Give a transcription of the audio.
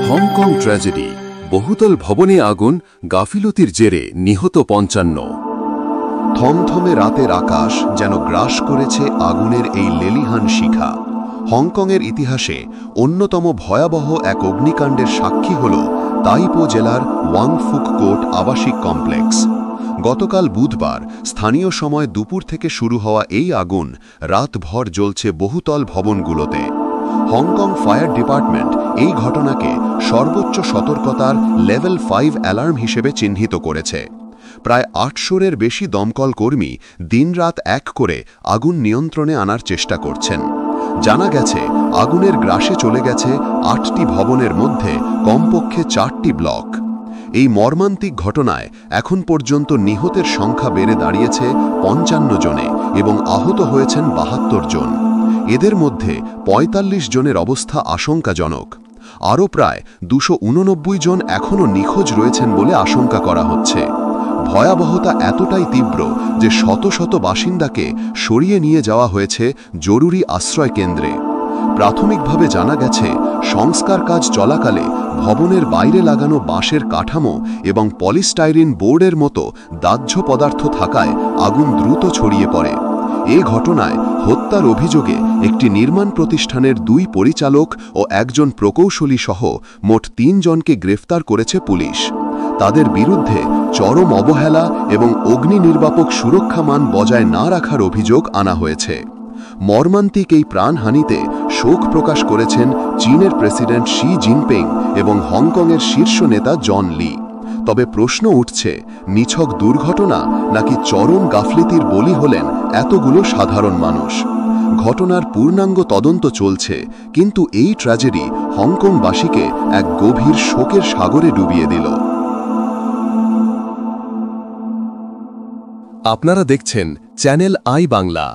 Hong Kong tragedy, বহুতল ভবনে আগুন, গাফিলতির জেরে নিহত ৫৫। থমথমে রাতের আকাশ যেন গ্রাস করেছে আগুনের এই লেলিহান শিখা। হংকংয়ের ইতিহাসে অন্যতম ভয়াবহ এক অগ্নিকাণ্ডের সাক্ষী হল তাইপো জেলার ওয়াংফুক কোর্ট আবাসিক কমপ্লেক্স। গতকাল বুধবার স্থানীয় সময় দুপুর থেকে শুরু হওয়া এই আগুন রাতভর জ্বলছে বহুতল ভবনগুলোতে। হংকং ফায়ার ডিপার্টমেন্ট এই ঘটনাকে সর্বোচ্চ সতর্কতার লেভেল 5 অ্যালার্ম হিসেবে চিহ্নিত করেছে। প্রায় ৮০০-এর বেশি দমকল কর্মী দিনরাত এক করে আগুন নিয়ন্ত্রণে আনার চেষ্টা করছেন। জানা গেছে আগুনের গ্রাসে চলে গেছে ৮টি ভবনের মধ্যে কমপক্ষে ৪টি ব্লক। এই মর্মান্তিক ঘটনায় এখন পর্যন্ত নিহতের সংখ্যা বেড়ে দাঁড়িয়েছে ৫৫ জনে এবং আহত হয়েছেন ৭২ জন। এদের মধ্যে ৪৫ জনের অবস্থা আশঙ্কাজনক। আরও প্রায় ২৮৯ জন এখনও নিখোঁজ রয়েছেন বলে আশঙ্কা করা হচ্ছে। ভয়াবহতা এতটাই তীব্র যে শত শত বাসিন্দাকে সরিয়ে নিয়ে যাওয়া হয়েছে জরুরি আশ্রয় কেন্দ্রে। প্রাথমিকভাবে জানা গেছে সংস্কার কাজ চলাকালে ভবনের বাইরে লাগানো বাঁশের কাঠামো এবং পলিস্টাইরিন বোর্ডের মতো দাহ্য পদার্থ থাকায় আগুন দ্রুত ছড়িয়ে পড়ে। এ ঘটনায় হত্যার অভিযোগে একটি নির্মাণ প্রতিষ্ঠানের ২ পরিচালক ও একজন প্রকৌশলী সহ মোট ৩ জনকে গ্রেফতার করেছে পুলিশ। তাদের বিরুদ্ধে চরম অবহেলা এবং অগ্নি নির্বাপক সুরক্ষা মান বজায় না রাখার অভিযোগ আনা হয়েছে। মর্মান্তিক এই প্রাণহানিতে শোক প্রকাশ করেছেন চীনের প্রেসিডেন্ট শি জিনপিং এবং হংকংয়ের শীর্ষ নেতা জন লি। তবে প্রশ্ন উঠছে, নিছক দুর্ঘটনা নাকি চরম গাফলিতির বলি হলেন এতগুলো সাধারণ মানুষ? ঘটনার পূর্ণাঙ্গ তদন্ত চলছে, কিন্তু এই ট্র্যাজেডি হংকংবাসীকে এক গভীর শোকের সাগরে ডুবিয়ে দিল। আপনারা দেখছেন চ্যানেল আই বাংলা।